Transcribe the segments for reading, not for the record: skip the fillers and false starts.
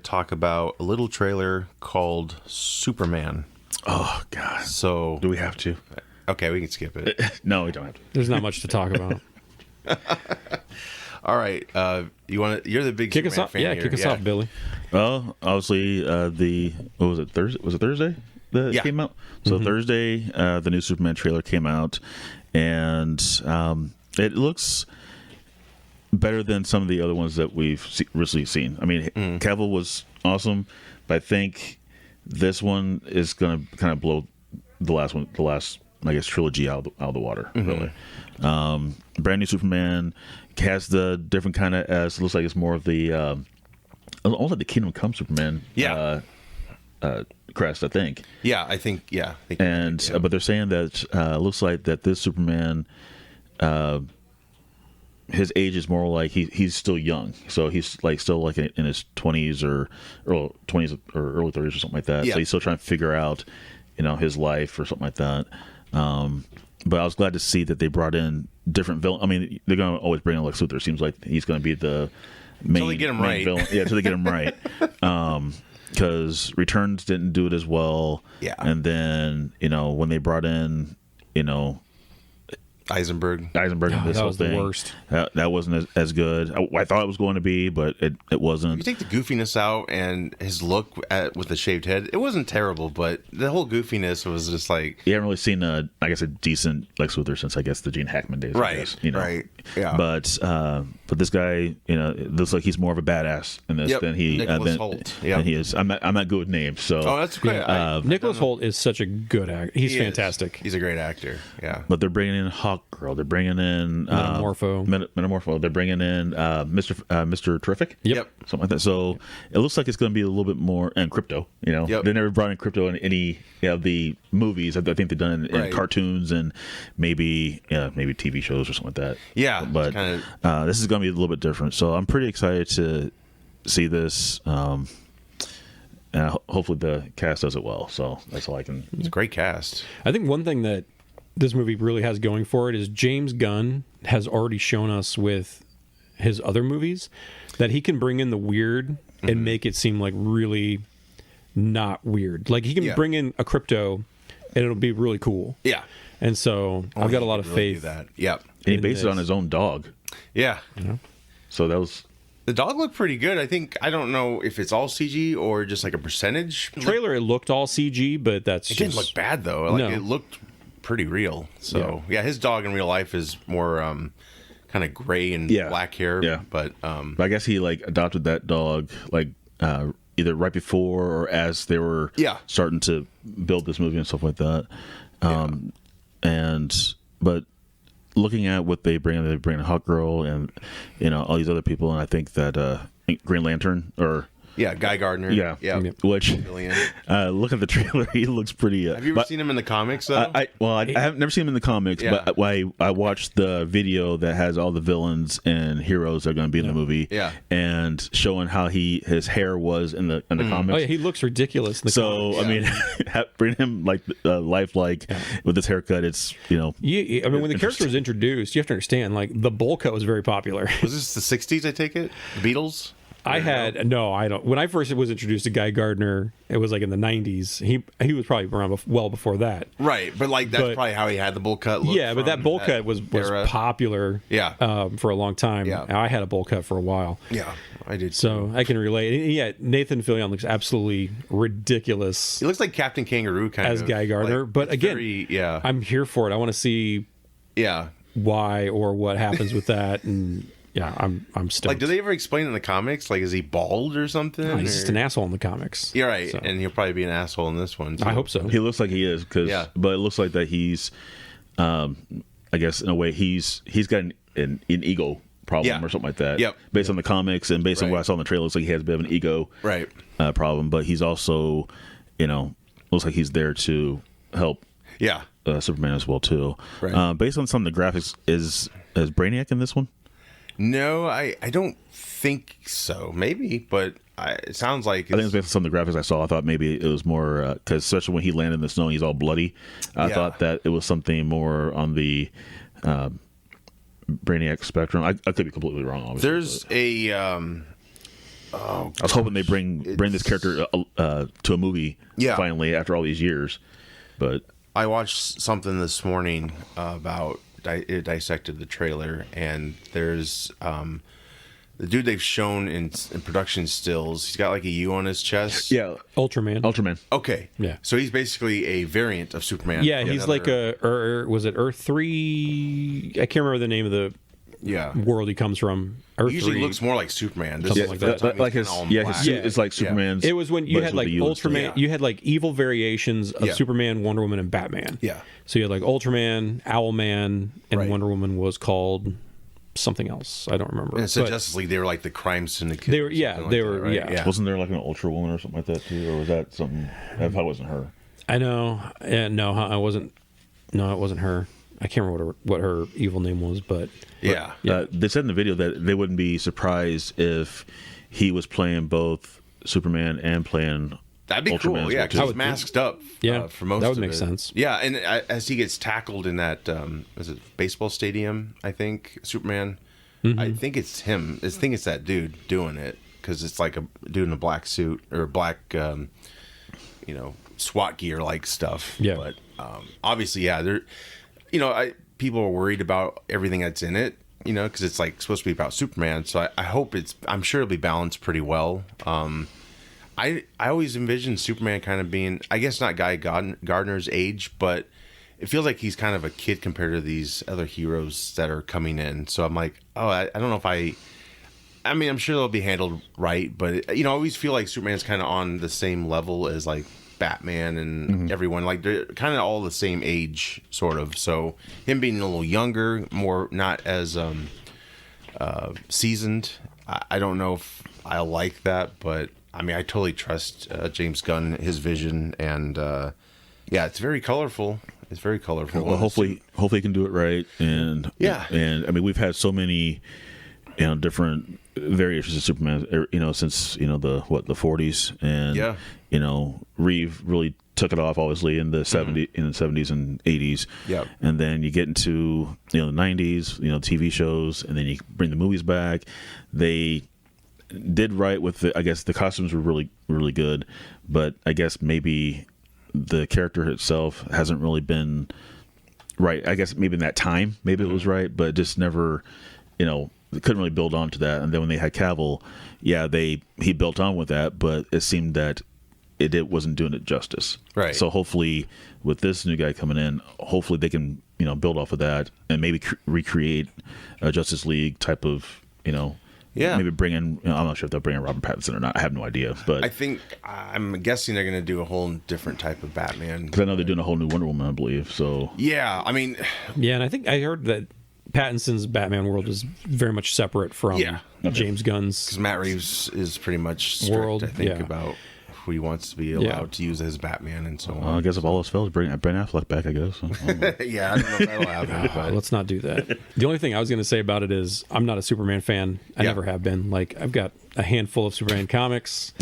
talk about a little trailer called Superman. Oh, God. So, Do we have to? okay, we can skip it. No, we don't have to. There's not much to talk about. All right, you're the big Kick us Superman off. fan Yeah, here. kick us off, Billy. Well, obviously, what was it, Thursday? Was it Thursday that it came out? So Thursday, the new Superman trailer came out, and it looks better than some of the other ones that we've recently seen. I mean, Cavill was awesome, but I think this one is going to kind of blow the last, I guess, trilogy out of the water, really. Brand new Superman has the different kind of, looks like it's more of the, almost like the Kingdom Come Superman crest, I think. Yeah, I think. But they're saying that looks like that this Superman, his age is more like he's still young, so he's like still like in his 20s or early 20s or early 30s or something like that. So he's still trying to figure out, his life or something like that. But I was glad to see that they brought in different villains. I mean, they're going to always bring in Lex Luthor. It seems like he's going to be the main, they get him main right. villain. Yeah, until they get him right. Because Returns didn't do it as well. Yeah. And then, when they brought in, Eisenberg. in this that whole was thing. the worst. That wasn't as good. I thought it was going to be, but it wasn't. You take the goofiness out and his look with the shaved head, it wasn't terrible, but the whole goofiness was just like... You haven't really seen a decent Lex Luthor since, I guess, the Gene Hackman days. Right, I guess, right, yeah. But this guy, it looks like he's more of a badass in this than he Nicholas Hoult. than he is. I'm not good with names, so. Oh, that's great. Nicholas Hoult is such a good actor. He's fantastic. He's a great actor, yeah. But they're bringing in Hawkgirl. They're bringing in Metamorpho. They're bringing in Mr. Terrific. Yep. Something like that. So it looks like it's going to be a little bit more, and Crypto. They never brought in Crypto in any of the movies. I think they've done it in cartoons and maybe TV shows or something like that. Yeah, but this is going to be a little bit different. So I'm pretty excited to see this. And hopefully the cast does it well. So that's all I can. It's a great cast. I think one thing that this movie really has going for it is James Gunn has already shown us with his other movies that he can bring in the weird and make it seem like really not weird. Like he can bring in a Crypto and it'll be really cool. Yeah. And so I've got a lot of faith. Do that. Yep. And he based it on his own dog. Yeah. So that was... The dog looked pretty good. I don't know if it's all CG or just like a percentage. Trailer, it looked all CG, but it didn't look bad though. It looked pretty real. So yeah, his dog in real life is more kind of gray and black hair. Yeah. But I guess he like adopted that dog like either right before or as they were starting to build this movie and stuff like that. But looking at what they bring in Hawkgirl and all these other people, and I think that Green Lantern or Guy Gardner. Yeah. Which look at the trailer, he looks pretty. Have you ever seen him in the comics though? I have never seen him in the comics, but I watched the video that has all the villains and heroes that are going to be in the movie. And showing how his hair was in the comics. Oh yeah, he looks ridiculous in the comics. I mean, bring him like lifelike with this haircut. It's I mean, when the character was introduced, you have to understand like the bowl cut was very popular. Was this the '60s? I take it, the Beatles. I don't. When I first was introduced to Guy Gardner, it was like in the '90s. He was probably around well before that. Right, but like that's probably how he had the bowl cut look. Yeah, but that bowl cut was popular. For a long time. Yeah, I had a bowl cut for a while. Yeah, I did. So I can relate. Yeah, Nathan Fillion looks absolutely ridiculous. He looks like Captain Kangaroo kind as Guy Gardner, like, but again, I'm here for it. I want to see why or what happens with that and. Yeah, I'm stoked. Like, do they ever explain in the comics? Like, is he bald or something? No, he's just an asshole in the comics. You're right, and he'll probably be an asshole in this one, too. I hope so. He looks like he is, but it looks like that he's, I guess, in a way, he's got an ego problem or something like that. Yep. Based on the comics and based on what I saw in the trailer, it looks like he has a bit of an ego problem, but he's also, looks like he's there to help Superman as well, too. Right. Based on some of the graphics, is Brainiac in this one? No, I don't think so. Maybe, but it sounds like... I think it's based on some of the graphics I saw. I thought maybe it was more... Because especially when he landed in the snow and he's all bloody, I thought that it was something more on the Brainiac spectrum. I could be completely wrong, obviously. There's I was hoping they bring this character to a movie finally after all these years. But I watched something this morning about it dissected the trailer, and there's the dude they've shown in production stills. He's got like a U on his chest. Yeah, Ultraman. Okay. Yeah. So he's basically a variant of Superman. Yeah, he's like was it Earth 3? I can't remember the name of the world he comes from. Earth he usually 3. looks more like Superman. Something like that. Like his suit is like Superman's. It was when you had like Ultraman. You had like evil variations of Superman, Wonder Woman, and Batman. Yeah. So you had like Ultraman, Owlman, and Wonder Woman was called something else. I don't remember. And so Justice League, they were like the crime syndicate. They were. Right? Wasn't there like an Ultra Woman or something like that too, or was that something? I thought it wasn't her. I know. No, I wasn't. No, it wasn't her. I can't remember what her evil name was, but they said in the video that they wouldn't be surprised if he was playing both Superman and playing. That'd be cool, yeah, because he's masked up for most of it. That would make sense. Yeah, and as he gets tackled in that, is it baseball stadium, I think, Superman, I think it's him. I think it's that dude doing it, because it's like a dude in a black suit, or black, SWAT gear-like stuff. Yeah. But obviously, they're, people are worried about everything that's in it, because it's like supposed to be about Superman, so I hope I'm sure it'll be balanced pretty well. I always envisioned Superman kind of being, I guess not Guy Gardner's age, but it feels like he's kind of a kid compared to these other heroes that are coming in. So I'm like, I don't know if I mean, I'm sure they'll be handled right, but I always feel like Superman's kind of on the same level as like Batman and everyone. Like they're kind of all the same age, sort of. So him being a little younger, more not as seasoned, I don't know if I like that, but I mean, I totally trust James Gunn, his vision, and it's very colorful. It's very colorful. Well, hopefully he can do it right, and I mean, we've had so many, different variations of Superman, since the 40s, and Reeve really took it off, obviously, in the 70s and 80s. Yeah, and then you get into the 90s, TV shows, and then you bring the movies back. They did right with I guess the costumes were really, really good, but I guess maybe the character itself hasn't really been right. I guess maybe in that time, maybe it was right, but just never, they couldn't really build on to that. And then when they had Cavill, he built on with that, but it seemed that it wasn't doing it justice. Right. So hopefully with this new guy coming in, hopefully they can, build off of that and maybe recreate a Justice League type of, maybe bring in. I'm not sure if they'll bring in Robert Pattinson or not. I have no idea, but I'm guessing they're going to do a whole different type of Batman. Because I know they're doing a whole new Wonder Woman, I believe. So I mean, and I think I heard that Pattinson's Batman world is very much separate from James Gunn's. Because Matt Reeves is pretty much strict, world, I think, about who he wants to be allowed to use as Batman and so on. I guess if all else fails, bring Ben Affleck back, I guess. I don't know if that'll happen. But let's not do that. The only thing I was going to say about it is I'm not a Superman fan. I never have been. Like, I've got a handful of Superman comics.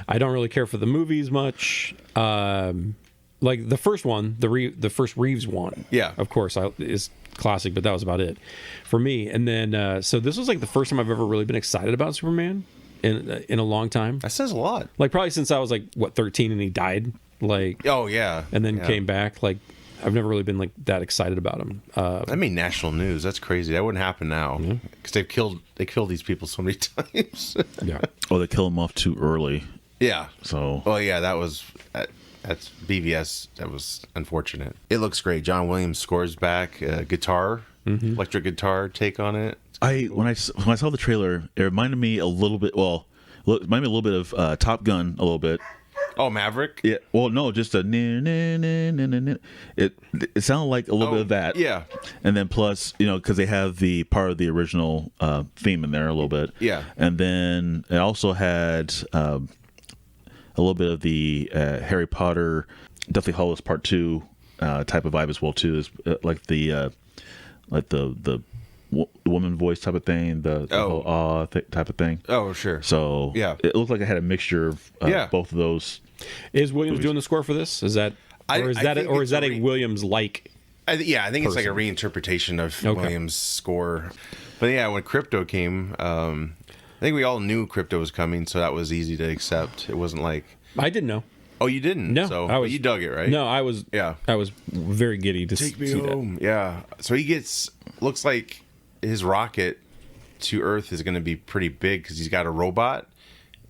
I don't really care for the movies much. Like the first one, the first Reeves one, of course, is classic, but that was about it for me. And then, so this was like the first time I've ever really been excited about Superman in a long time. That says a lot. Like probably since I was like 13 and he died. Like and then came back. Like I've never really been like that excited about him. That made national news. That's crazy. That wouldn't happen now because they killed these people so many times. Or they kill them off too early. Yeah. So. Oh yeah, that's BVS. That was unfortunate. It looks great. John Williams scores back. Guitar, electric guitar take on it. When I saw the trailer, it reminded me a little bit. Well, it reminded me a little bit of Top Gun, a little bit. Oh, Maverick. Yeah. Well, no, just a. It sounded like a little bit of that. Yeah. And then plus, because they have the part of the original theme in there a little bit. Yeah. And then it also had a little bit of the Harry Potter, Deathly Hallows Part 2 type of vibe as well too. Is like the woman voice type of thing, the whole type of thing. Oh, sure. So it looked like it had a mixture of both of those. Is Williams doing the score for this? Is that a Williams like? I think it's like a reinterpretation of Williams' score. But yeah, when Crypto came, think we all knew Crypto was coming, so that was easy to accept. It wasn't like, I didn't know. oh, you didn't? No, so I was. but you dug it, right? No, I was. Yeah. I was very giddy to Take me see home. Yeah. So he gets, looks like his rocket to Earth is going to be pretty big because he's got a robot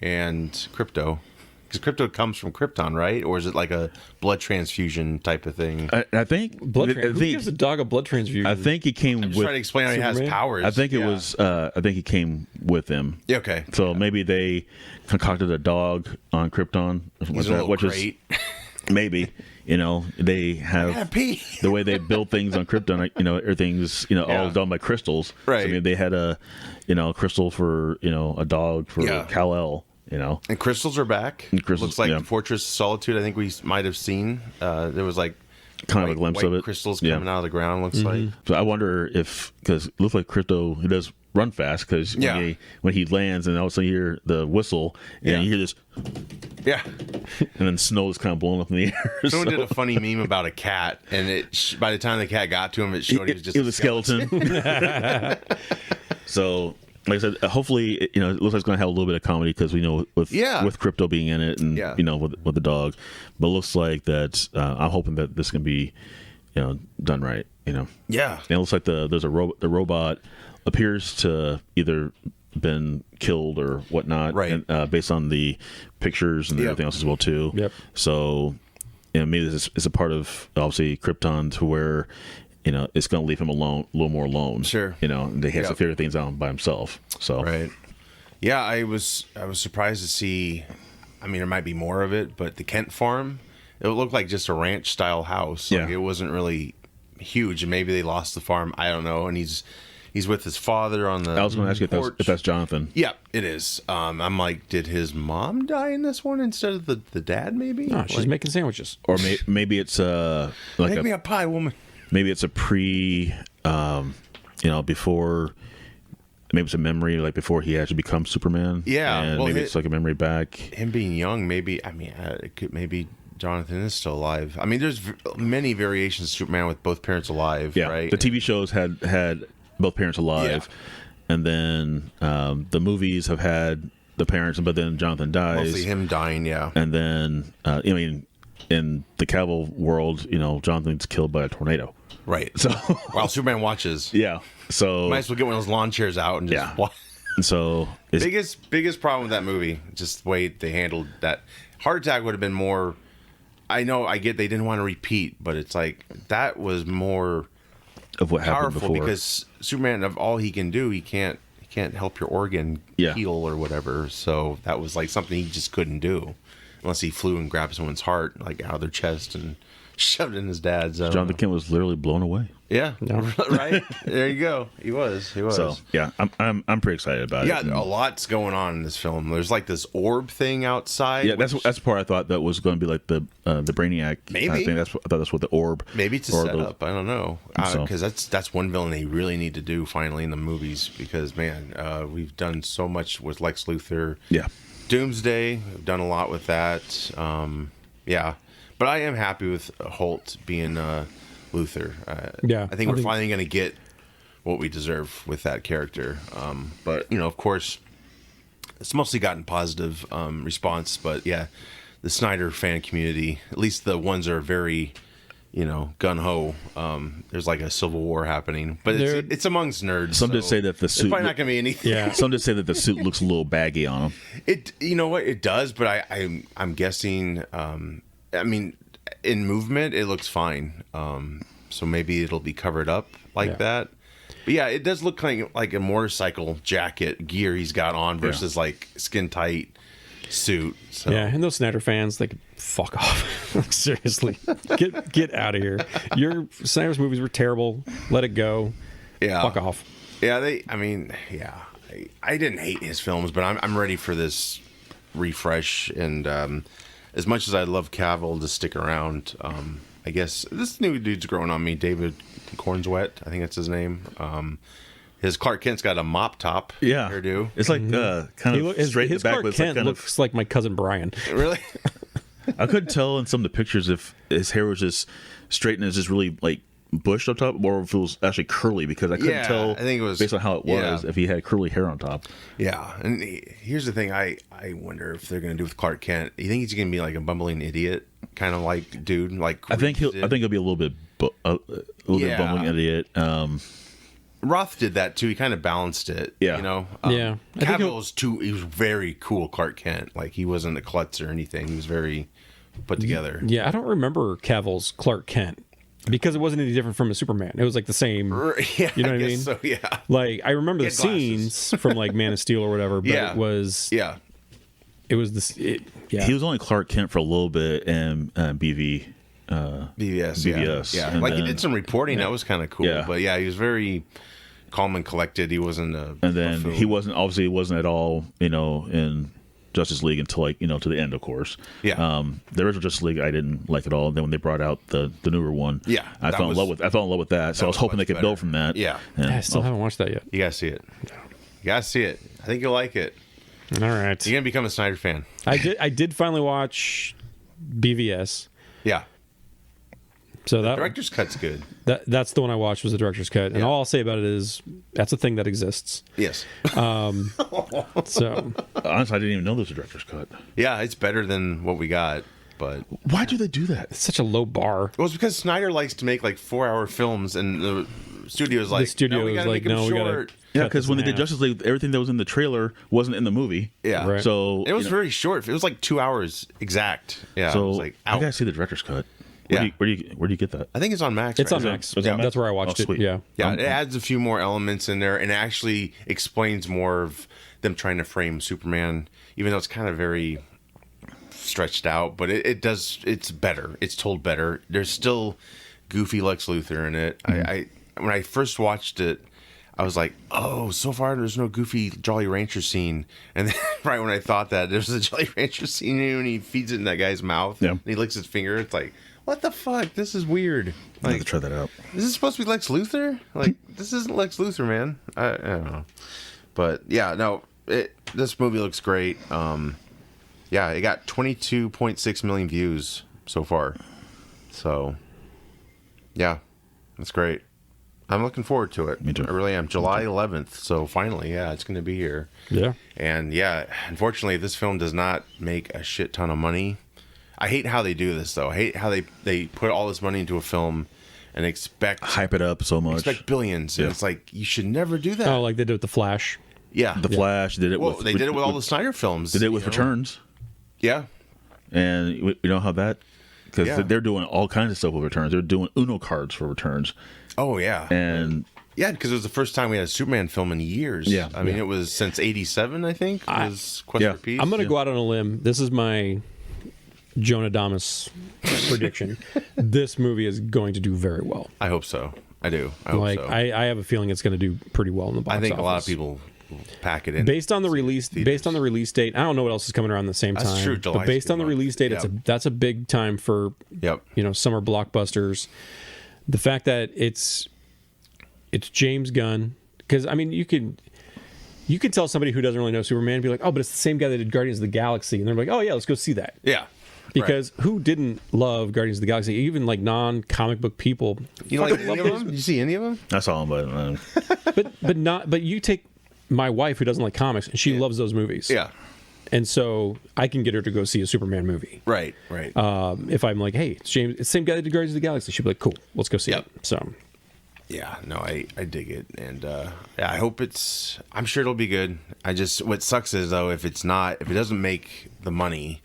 and Crypto. Because Crypto comes from Krypton, right? Or is it like a blood transfusion type of thing? I think Who gives a dog a blood transfusion? I think he came Just with. trying to explain how he has Superman? powers. I think it Yeah. was. I think he came with him. Yeah, okay. So maybe they concocted a dog on Krypton, He's a little which great. is maybe they have gotta pee. the way they build things on Krypton. Everything's all Yeah. done by crystals. Right. So, I mean, they had a crystal for a dog for Yeah. Kal-El. And crystals are back. Crystals, Looks like yeah. Fortress of Solitude. I think we might have seen. There was like Kind of a glimpse white of it. crystals Yeah. coming out of the ground. Looks like. So I wonder if, because it looks like Crypto, he does run fast, because Yeah. when he lands and all of a sudden you hear the whistle and Yeah. you hear this, Yeah. and then snow is kind of blowing up in the air. Someone So- did a funny meme about a cat, and by the time the cat got to him, it showed he was just it was a skeleton. So, like I said, hopefully, it looks like it's going to have a little bit of comedy, because we know with Crypto being in it, and Yeah. with the dog. But it looks like that. I'm hoping that this can be, done right. Yeah. And it looks like the robot appears to either been killed or whatnot, Right. and, based on the pictures and Yep. everything else as well too. Yep. So, maybe this is a part of obviously Krypton, to where it's going to leave him alone, a little more alone. Sure. And he has to Yep. figure things out by himself. So, Right. Yeah, I was surprised to see. I mean, there might be more of it, but the Kent farm, it looked like just a ranch style house. Like, Yeah. it wasn't really huge, and maybe they lost the farm. I don't know. And he's with his father on the. I was going to ask you porch. if that's Jonathan. Yeah, it is. I'm like, did his mom die in this one instead of the dad? Maybe. No, she's Like, making sandwiches. Or maybe it's like make me a pie, woman. maybe it's a before. Maybe it's a memory, like before he actually becomes Superman. Yeah, and well, maybe it's like a memory back. Him being young, maybe. I mean, it could maybe Jonathan is still alive. I mean, there's many variations of Superman with both parents alive. Yeah, right. the TV shows had both parents alive, and then the movies have had the parents, but then Jonathan dies. Mostly him dying. Yeah. And then in the Cavill world, Jonathan's killed by a tornado. Right. So While Superman watches, yeah, so might as well get one of those lawn chairs out and just Yeah. watch. so it's, Biggest problem with that movie, just the way they handled that. Heart Attack would have been more. I know, I get they didn't want to repeat, but it's like that was more of what happened powerful before. because Superman, of all he can do, he can't help your organ Yeah. heal or whatever. So that was like something he just couldn't do unless he flew and grabbed someone's heart like out of their chest and shoved it in his dad's. Jonathan Kent was literally blown away. Yeah, No. right. There you go. He was. So yeah, I'm pretty excited about Yeah, it. a lot's going on in this film. There's like this orb thing outside. Yeah, that's the part I thought that was going to be like the Brainiac Maybe. kind of thing. I thought that's what the orb. maybe it's a or setup. I don't know. So. Because that's one villain they really need to do finally in the movies. Because man, we've done so much with Lex Luthor. Yeah, Doomsday, we've done a lot with that. Yeah, but I am happy with Holt being Luthor. Yeah, I think I we're think- finally going to get what we deserve with that character. But of course, it's mostly gotten positive response. But yeah, the Snyder fan community, at least the ones that are very, gun ho. There's like a civil war happening, but it's amongst nerds. Some did so say that the it's suit. probably not going to be anything. Yeah. Some did say that the suit looks a little baggy on him. It, you know what, it does, but I'm guessing. I mean, in movement, it looks fine. So maybe it'll be covered up like Yeah. that. But yeah, it does look kind of like a motorcycle jacket gear he's got on versus like skin tight suit. So. Yeah, and those Snyder fans, they could fuck off. Seriously, get out of here. Your Snyder's movies were terrible. Let it go. Yeah. Fuck off. Yeah, I didn't hate his films, but I'm ready for this refresh. And as much as I love Cavill to stick around, I guess this new dude's growing on me. David Cornswet, I think that's his name. His Clark Kent's got a mop top hairdo. It's like kind of straight in the His back. Clark But it's like Kent kind looks like my cousin Brian. Really? I couldn't tell in some of the pictures if his hair was just straight and it's just really like bushed up top, or if it was actually curly, because I couldn't tell. I think it was based on how it was if he had curly hair on top. Yeah, and here's the thing: I wonder if they're going to do with Clark Kent. You think he's going to be like a bumbling idiot, kind of like dude? Like I think he'll be a little bit bit bumbling idiot. Roth did that too. He kind of balanced it. Yeah. You know. Yeah. Cavill was too. He was very cool Clark Kent. Like he wasn't a klutz or anything. He was very put together. Yeah, I don't remember Cavill's Clark Kent because it wasn't any different from a Superman. It was like the same. Yeah, you know what I mean? So yeah. Like I remember the He had glasses. scenes from like Man of Steel or whatever, but it was it was this. Yeah, He was only Clark Kent for a little bit in BVS. BVS. Yeah. Like he did some reporting. That was kind of cool. Yeah. But yeah, he was very calm and collected. He wasn't a. And then buffoon. he wasn't at all, in Justice League until to the end, of course. Yeah. The original Justice League I didn't like at all. And then when they brought out the newer one, I fell in love with that. So I was hoping they could build from that. Yeah. And I still haven't watched that yet. You gotta see it. You gotta see it. I think you'll like it. All right, You're gonna become a Snyder fan. I did finally watch BVS. Yeah. So that Director's cut's good. that's the one I watched was the director's cut, and Yeah. all I'll say about it is that's a thing that exists. Yes. So honestly, I didn't even know there was a director's cut. Yeah, it's better than what we got, but Why do they do that? it's such a low bar. well, it's because Snyder likes to make like 4-hour films, and the studio's like, The studio no, we is gotta like, make 'em no, we gotta- short. Yeah, Cut because this when in they did half. Justice League, everything that was in the trailer wasn't in the movie. Yeah. Right. So It was very short. It was like 2 hours exact. Yeah. I So was like, I ouch. gotta see the director's cut. Yeah. Where do you get that? I think it's on Max. It's right? on Max. Is it on Max? That's where I watched Oh, it. sweet. Yeah. Yeah, it adds a few more elements in there, and it actually explains more of them trying to frame Superman, even though it's kind of very stretched out. But it does. It's better. It's told better. There's still goofy Lex Luthor in it. I when I first watched it, I was like, oh, so far there's no goofy Jolly Rancher scene. And then right when I thought that, there's a Jolly Rancher scene when he feeds it in that guy's mouth. Yeah. And he licks his finger. It's like, what the fuck? This is weird. I have Like, to try that out. is this supposed to be Lex Luthor? Like, this isn't Lex Luthor, man. I don't know. But yeah, no, this movie looks great. Yeah, it got 22.6 million views so far. So, yeah, that's great. I'm looking forward to it. Me too. I really am. July 11th. So finally, yeah, it's going to be here. Yeah. And yeah, unfortunately, this film does not make a shit ton of money. I hate how they do this, though. I hate how they put all this money into a film and expect Hype it up so much. billions. And Yeah. it's like, you should never do that. Oh, like they did with the Flash. Yeah. The Flash did it Well, with. they did it with all the Snyder films. They did it with you know? Returns, Yeah. and you know how that because Yeah. they're doing all kinds of stuff with Returns. They're doing Uno cards for Returns, Oh, yeah. and Yeah, because it was the first time we had a Superman film in years. Yeah. I mean, it was since 87, I think. It was Quest yeah. for Peace. I'm going to go out on a limb. This is my Jonah Damas prediction. This movie is going to do very well. I hope so. I do. I hope Like so. I have a feeling it's going to do pretty well in the box I think office. a lot of people will pack it in. based on the release date. I don't know what else is coming around the same That's time. true, But July's based a on the good month. release date, Yep. that's a big time for Yep. summer blockbusters. The fact that it's James Gunn, because I mean you could tell somebody who doesn't really know Superman, be like, oh, but it's the same guy that did Guardians of the Galaxy, and they're like, oh yeah, let's go see that. Yeah. Because who didn't love Guardians of the Galaxy? Even like non-comic book people. You know, like any of them? Did you see any of them? I saw them, but But you take my wife who doesn't like comics, and she loves those movies. Yeah. And so I can get her to go see a Superman movie. Right. Right. If I'm like, hey, it's James, it's the same guy that did Guardians of the Galaxy, she'd be like, cool, let's go see Yep. it. So Yeah, no, I dig it, and yeah, I hope I'm sure it'll be good. What sucks is though, if it doesn't make the money,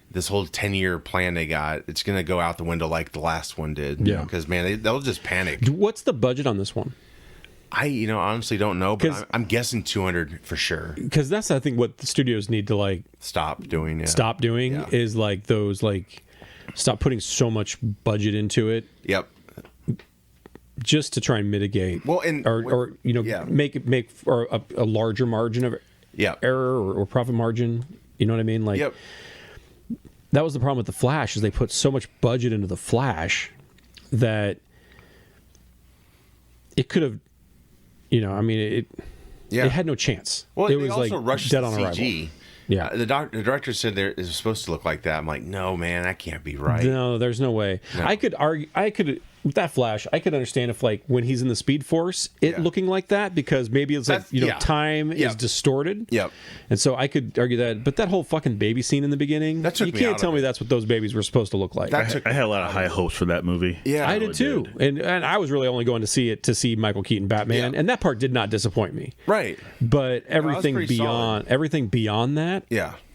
this whole 10-year plan they got, it's gonna go out the window like the last one did. Yeah. because man, they'll just panic. what's the budget on this one? I honestly don't know, but 'Cause- I'm guessing 200 for sure. Because that's I think what the studios need to like Stop doing it. stop doing Yeah. is like those like stop putting so much budget into it Yep. just to try and mitigate Well, and or yeah. make for a larger margin of Yeah. error or profit margin. You know what I mean? Like Yep. that was the problem with the Flash is they put so much budget into the Flash that it could have, I mean, it had no chance. Well, it they was also like rushed dead the on arrival. CG. Yeah. The director said it was supposed to look like that. I'm like, no, man, that can't be right. No, there's no way. No. I could argue. I could with that Flash, I could understand if like when he's in the Speed Force, it looking like that, because maybe it's like time is distorted. Yep. And so I could argue that, but that whole fucking baby scene in the beginning, you can't tell me that's what those babies were supposed to look like. I had a lot of high hopes for that movie. Yeah, I did too, and I was really only going to see it to see Michael Keaton Batman, and that part did not disappoint me. Right. But everything beyond that,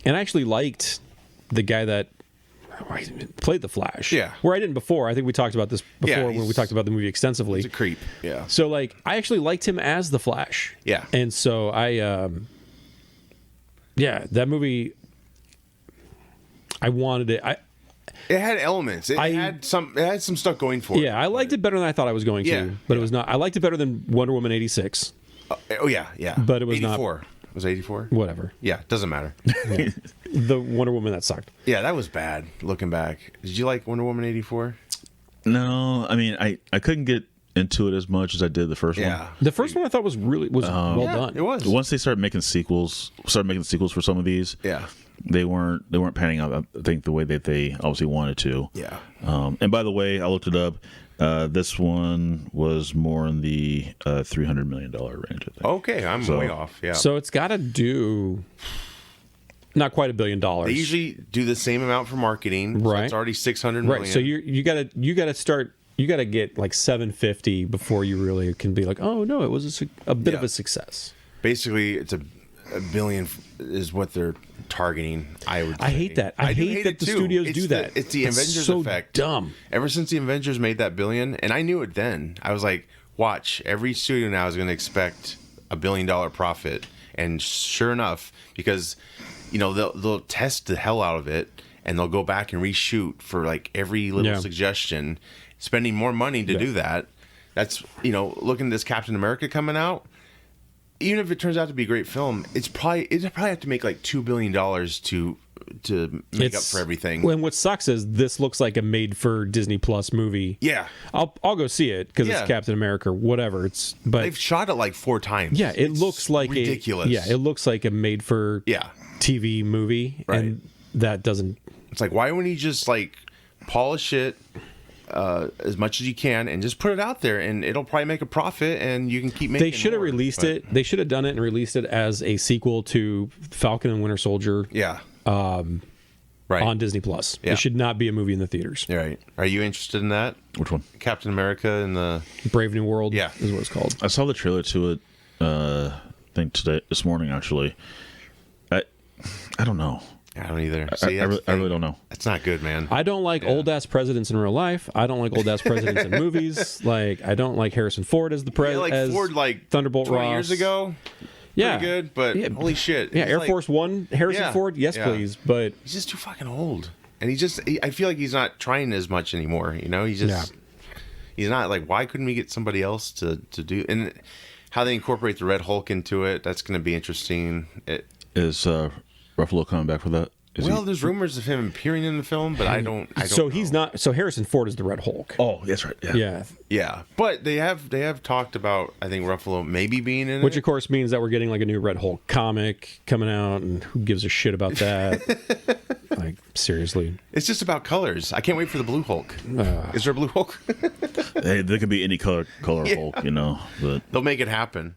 and I actually liked the guy that played the Flash. Yeah. Where I didn't before. I think we talked about this before when we talked about the movie extensively. He's a creep. Yeah. So like I actually liked him as the Flash. Yeah. And so that movie, I wanted it. It had elements. It had some stuff going for it. Yeah, I liked it better than I thought I was going to, but it was not. I liked it better than Wonder Woman 86. Oh yeah. But it was 84. not. Was it 84? Whatever. Yeah, doesn't matter. The Wonder Woman that sucked. Yeah, that was bad looking back. Did you like Wonder Woman 84? No, I mean I couldn't get into it as much as I did the first one. The first one I thought was well done. It was. Once they started making sequels for some of these, they weren't panning out, I think, the way that they obviously wanted to. Yeah. And by the way, I looked it up. This one was more in the $300 million range, I think. Okay, I'm way off. Yeah. So it's got to do not quite $1 billion. They usually do the same amount for marketing. Right. So it's already 600 million. Right. So you gotta start. You gotta get like 750 before you really can be like, oh no, it was a bit of a success. Basically, it's a billion is what they're targeting. I hate that. I hate that the studios do that. It's the Avengers so effect. Dumb. Ever since the Avengers made that billion, and I knew it then. I was like, watch, every studio now is going to expect $1 billion profit, and sure enough, because they'll test the hell out of it, and they'll go back and reshoot for like every little suggestion, spending more money to do that. That's looking at this Captain America coming out. Even if it turns out to be a great film, it'd probably have to make like $2 billion to make up for everything. And what sucks is this looks like a made for Disney Plus movie. Yeah, I'll go see it because it's Captain America, whatever. But they've shot it like 4 times. Yeah, it looks like ridiculous. It looks like a made for TV movie, and that doesn't. It's like, why wouldn't you just like polish it as much as you can and just put it out there, and it'll probably make a profit, and you can keep making. They should have released it. They should have done it and released it as a sequel to Falcon and Winter Soldier. Yeah. On Disney Plus. Yeah. It should not be a movie in the theaters. Right. Are you interested in that? Which one? Captain America and the Brave New World. Yeah, is what it's called. I saw the trailer to it. I think this morning actually. I don't know. I don't either. See, I really don't know. It's not good, man. I don't like old ass presidents in real life. I don't like old ass presidents in movies. Like I don't like Harrison Ford as the president. Like Ford, like Thunderbolt 20 Ross. years ago. Yeah, pretty good, but holy shit. Yeah, Air Force One, Harrison Ford. Yes, please. But he's just too fucking old, and I feel like he's not trying as much anymore. He's just he's not like. Why couldn't we get somebody else to do? And how they incorporate the Red Hulk into it, that's going to be interesting. Is Ruffalo coming back for that? There's rumors of him appearing in the film, but I don't so know. He's not. So Harrison Ford is the Red Hulk. Oh, that's right. Yeah. But they have talked about, I think, Ruffalo maybe being in which it. Of course means that we're getting like a new Red Hulk comic coming out, and who gives a shit about that? Like seriously, it's just about colors. I can't wait for the Blue Hulk. Is there a Blue Hulk? Hey, there could be any color Hulk, but they'll make it happen.